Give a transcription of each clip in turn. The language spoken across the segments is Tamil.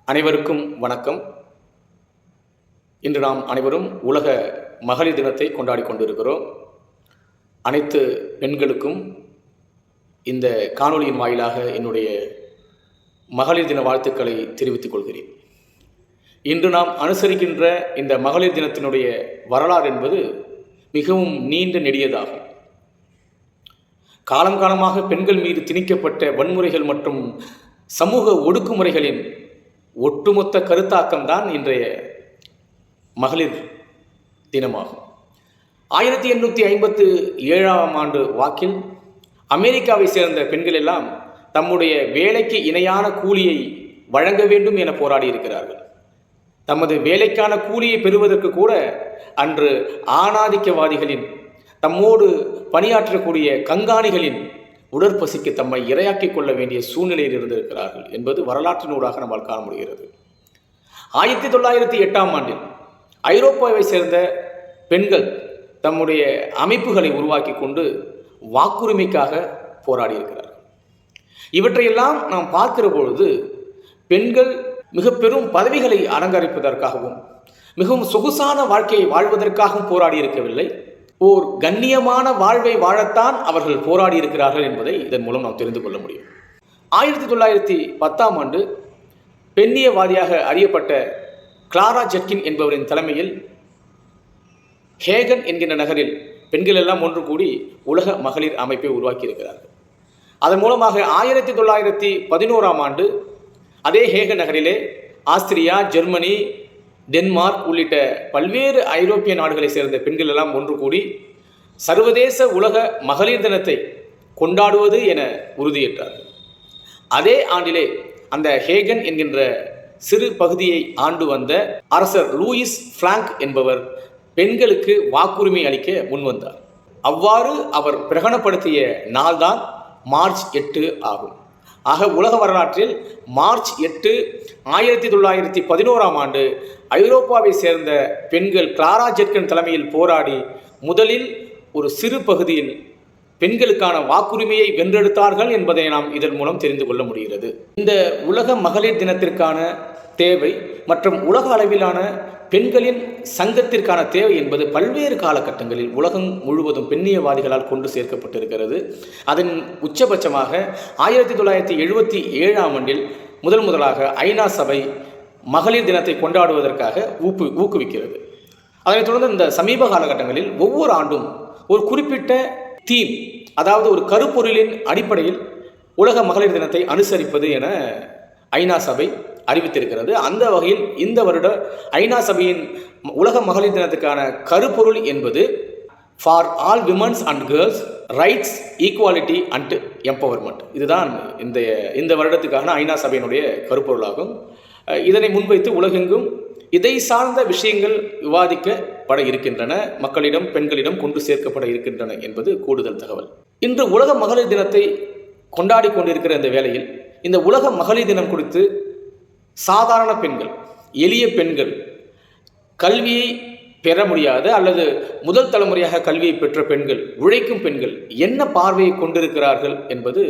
அனைவருக்கும் வணக்கம். இன்று நாம் அனைவரும் உலக மகளிர் தினத்தை கொண்டாடி கொண்டிருக்கிறோம். அனைத்து பெண்களுக்கும் இந்த காணொளியின் வாயிலாக என்னுடைய மகளிர் தின வாழ்த்துக்களை தெரிவித்துக் கொள்கிறேன். இன்று நாம் அனுசரிக்கின்ற இந்த மகளிர் தினத்தினுடைய வரலாறு என்பது மிகவும் நீண்ட நெடியதாகும். காலம் காலமாக பெண்கள் மீது திணிக்கப்பட்ட வன்முறைகள் மற்றும் சமூக ஒடுக்குமுறைகளின் ஒட்டுமொத்த கருத்தாக்கம்தான் இன்றைய மகளிர் தினமாகும். 1857ஆம் ஆண்டு வாக்கில் அமெரிக்காவை சேர்ந்த பெண்கள் எல்லாம் தம்முடைய வேலைக்கு இணையான கூலியை வழங்க வேண்டும் என போராடி இருக்கிறார்கள். தமது வேலைக்கான கூலியை பெறுவதற்கு கூட அன்று ஆணாதிக்கவாதிகளின், தம்மோடு பணியாற்றக்கூடிய கண்காணிகளின் உடற்பசிக்கு தம்மை இரையாக்கிக் கொள்ள வேண்டிய சூழ்நிலையில் இருந்திருக்கிறார்கள் என்பது வரலாற்றினூடாக நம்மால் காண முடிகிறது. 1908ஆம் ஆண்டில் ஐரோப்பாவை சேர்ந்த பெண்கள் தம்முடைய அமைப்புகளை உருவாக்கி கொண்டு வாக்குரிமைக்காக போராடி இருக்கிறார்கள். இவற்றையெல்லாம் நாம் பார்க்கிற பொழுது பெண்கள் மிக பெரும் பதவிகளை அலங்கரிப்பதற்காகவும் மிகவும் சொகுசான வாழ்க்கையை வாழ்வதற்காகவும் போராடி இருக்கவில்லை. ஓர் கண்ணியமான வாழ்வை வாழத்தான் அவர்கள் போராடி இருக்கிறார்கள் என்பதை இதன் மூலம் நாம் தெரிந்து கொள்ள முடியும். 1910ஆம் ஆண்டு பெண்ணியவாதியாக அறியப்பட்ட கிளாரா ஜெட்கின் என்பவரின் தலைமையில் ஹேகன் என்கின்ற நகரில் பெண்கள் எல்லாம் ஒன்று கூடி உலக மகளிர் அமைப்பை உருவாக்கி இருக்கிறார்கள். அதன் மூலமாக 1911ஆம் ஆண்டு அதே ஹேகன் நகரிலே ஆஸ்திரியா, ஜெர்மனி, டென்மார்க் உள்ளிட்ட பல்வேறு ஐரோப்பிய நாடுகளை சேர்ந்த பெண்கள் எல்லாம் ஒன்று கூடி சர்வதேச உலக மகளிர் தினத்தை கொண்டாடுவது என உறுதியேற்றார்கள். அதே ஆண்டிலே அந்த ஹேகன் என்கின்ற சிறு பகுதியை ஆண்டு வந்த அரசர் லூயிஸ் பிராங்க் என்பவர் பெண்களுக்கு வாக்குரிமை அளிக்க முன்வந்தார். அவ்வாறு அவர் பிரகடனப்படுத்திய நாள்தான் மார்ச் 8 ஆகும். ஆக உலக வரலாற்றில் மார்ச் 8 1911ஆம் ஆண்டு ஐரோப்பாவை சேர்ந்த பெண்கள் கிளாரா ஜெட்கின் தலைமையில் போராடி முதலில் ஒரு சிறு பகுதியில் பெண்களுக்கான வாக்குரிமையை வென்றெடுத்தார்கள் என்பதை நாம் இதன் மூலம் தெரிந்து கொள்ள முடிகிறது. இந்த உலக மகளிர் தினத்திற்கான தேவை மற்றும் உலக அளவிலான பெண்களின் சங்கத்திற்கான தேவை என்பது பல்வேறு காலகட்டங்களில் உலகம் முழுவதும் பெண்ணியவாதிகளால் கொண்டு சேர்க்கப்பட்டிருக்கிறது. அதன் உச்சபட்சமாக 1977ஆம் ஆண்டில் முதலாக ஐநா சபை மகளிர் தினத்தை கொண்டாடுவதற்காக ஊக்குவிக்கிறது. அதனைத் தொடர்ந்து இந்த சமீப காலகட்டங்களில் ஒவ்வொரு ஆண்டும் ஒரு குறிப்பிட்ட தீம், அதாவது ஒரு கருப்பொருளின் அடிப்படையில் உலக மகளிர் தினத்தை அனுசரிப்பது என ஐநா சபை அறிவித்திருக்கிறது. அந்த வகையில் இந்த வருட ஐநா சபையின் உலக மகளிர் தினத்துக்கான கருப்பொருள் என்பது for all women's and girls rights, equality and empowerment. இதுதான் இந்த வருடத்துக்கான ஐநா சபையினுடைய கருப்பொருளாகும். இதனை முன்வைத்து உலகெங்கும் இதை சார்ந்த விஷயங்கள் விவாதிக்கப்பட இருக்கின்றன, மக்களிடம் பெண்களிடம் கொண்டு சேர்க்கப்பட இருக்கின்றன என்பது கூடுதல் தகவல். இன்று உலக மகளிர் தினத்தை கொண்டாடி கொண்டிருக்கிற இந்த வேளையில் இந்த உலக மகளிர் தினம் குறித்து சாதாரண பெண்கள், எளிய பெண்கள், கல்வியை பெற முடியாத அல்லது முதல் தலைமுறையாக கல்வியை பெற்ற பெண்கள், உழைக்கும் பெண்கள் என்ன பார்வையை கொண்டிருக்கிறார்கள் என்பது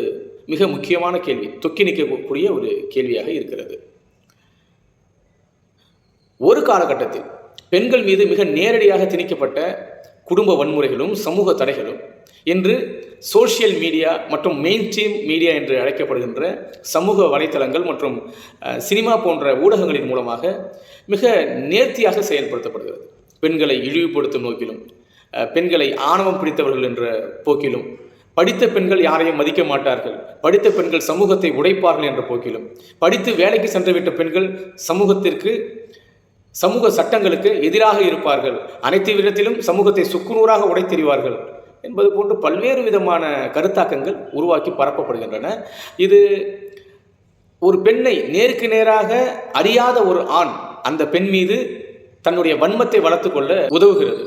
மிக முக்கியமான கேள்வி, தொக்கி நிற்கக்கூடிய ஒரு கேள்வியாக இருக்கிறது. ஒரு காலகட்டத்தில் பெண்கள் மீது மிக நேரடியாக திணிக்கப்பட்ட குடும்ப வன்முறைகளும் சமூக தடைகளும் இன்று சோஷியல் மீடியா மற்றும் மெயின் ஸ்ட்ரீம் மீடியா என்று அழைக்கப்படுகின்ற சமூக வலைத்தளங்கள் மற்றும் சினிமா போன்ற ஊடகங்களின் மூலமாக மிக நேர்த்தியாக செயல்படுத்தப்படுகிறது. பெண்களை இழிவுபடுத்தும் நோக்கிலும், பெண்களை ஆணவம் பிடித்தவர்கள் என்ற போக்கிலும், படித்த பெண்கள் யாரையும் மதிக்க மாட்டார்கள், படித்த பெண்கள் சமூகத்தை உடைப்பார்கள் என்ற போக்கிலும், படித்து வேலைக்கு சென்றுவிட்ட பெண்கள் சமூக சட்டங்களுக்கு எதிராக இருப்பார்கள், அனைத்து விதத்திலும் சமூகத்தை சுக்குநூறாக உடைத்தெறிவார்கள் என்பது போன்று பல்வேறு விதமான கருத்தாக்கங்கள் உருவாக்கி பரப்பப்படுகின்றன. இது ஒரு பெண்ணை நேருக்கு நேராக அறியாத ஒரு ஆண் அந்த பெண் மீது தன்னுடைய வன்மத்தை வளர்த்து கொள்ள உதவுகிறது.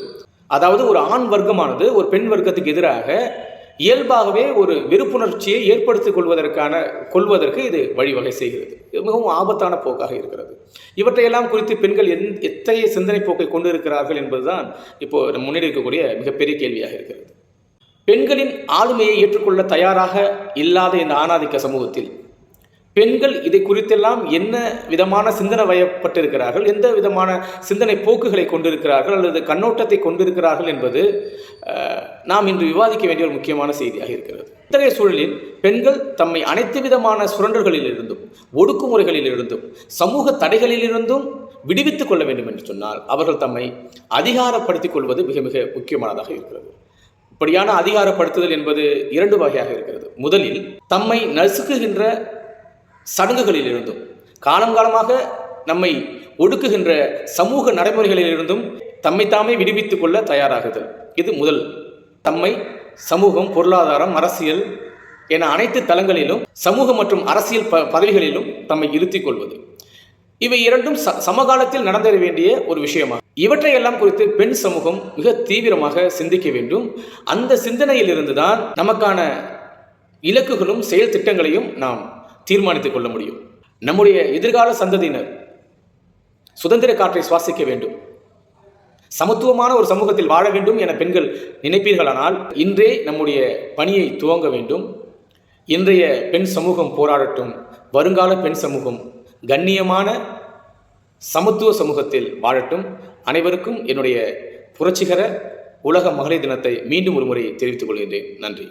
அதாவது ஒரு ஆண் வர்க்கமானது ஒரு பெண் வர்க்கத்துக்கு எதிராக இயல்பாகவே ஒரு வெறுப்புணர்ச்சியை ஏற்படுத்திக் கொள்வதற்கு இது வழிவகை செய்கிறது. மிகவும் ஆபத்தான போக்காக இருக்கிறது. இவற்றையெல்லாம் குறித்து பெண்கள் எத்தகைய சிந்தனை போக்கை கொண்டு இருக்கிறார்கள் என்பதுதான் இப்போ முன்னாடி இருக்கக்கூடிய மிகப்பெரிய கேள்வியாக இருக்கிறது. பெண்களின் ஆளுமையை ஏற்றுக்கொள்ள தயாராக இல்லாத இந்த ஆணாதிக்க சமூகத்தில் பெண்கள் இதை குறித்தெல்லாம் என்ன விதமான சிந்தனை வயப்பட்டிருக்கிறார்கள், எந்த விதமான சிந்தனை போக்குகளை கொண்டிருக்கிறார்கள் அல்லது கண்ணோட்டத்தை கொண்டிருக்கிறார்கள் என்பது நாம் இன்று விவாதிக்க வேண்டிய ஒரு முக்கியமான செய்தியாக இருக்கிறது. இத்தகைய சூழலில் பெண்கள் தம்மை அனைத்து விதமான சுரண்டல்களிலிருந்தும், ஒடுக்குமுறைகளிலிருந்தும், சமூக தடைகளிலிருந்தும் விடுவித்துக் கொள்ள வேண்டும் என்று சொன்னால் அவர்கள் தம்மை அதிகாரப்படுத்திக் கொள்வது மிக மிக முக்கியமானதாக இருக்கிறது. இப்படியான அதிகாரப்படுத்துதல் என்பது இரண்டு வகையாக இருக்கிறது. முதலில் தம்மை நசுக்குகின்ற சடங்குகளிலிருந்தும், காலங்காலமாக நம்மை ஒடுக்குகின்ற சமூக நடைமுறைகளிலிருந்தும் தம்மை தாமே விடுவித்துக் கொள்ள தயாராகுதல். இது முதல். தம்மை சமூகம், பொருளாதாரம், அரசியல் என அனைத்து தளங்களிலும், சமூக மற்றும் அரசியல் பதவிகளிலும் தம்மை இருத்திக் கொள்வது. இவை இரண்டும் சமகாலத்தில் நடந்தேற வேண்டிய ஒரு விஷயமாகும். இவற்றையெல்லாம் குறித்து பெண் சமூகம் மிக தீவிரமாக சிந்திக்க வேண்டும். அந்த சிந்தனையிலிருந்துதான் நமக்கான இலக்குகளும் செயல் திட்டங்களையும் நாம் தீர்மானித்துக் கொள்ள முடியும். நம்முடைய எதிர்கால சந்ததியினர் சுதந்திர காற்றை சுவாசிக்க வேண்டும், சமத்துவமான ஒரு சமூகத்தில் வாழ வேண்டும் என பெண்கள் நினைப்பீர்களானால் இன்றே நம்முடைய பணியை துவங்க வேண்டும். இன்றைய பெண் சமூகம் போராடட்டும். வருங்கால பெண் சமூகம் கண்ணியமான சமத்துவ சமூகத்தில் வாழட்டும். அனைவருக்கும் என்னுடைய புரட்சிகர உலக மகளிர் தினத்தை மீண்டும் ஒரு முறை தெரிவித்துக் கொள்கின்றேன். நன்றி.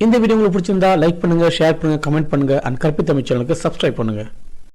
இந்த வீடியோ உங்களுக்கு பிடிச்சிருந்தா லைக் பண்ணுங்க, ஷேர் பண்ணுங்க, கமெண்ட் பண்ணுங்க அண்ட் கற்பித்தமிழ் சேனலுக்கு சப்ஸ்கிரைப் பண்ணுங்க.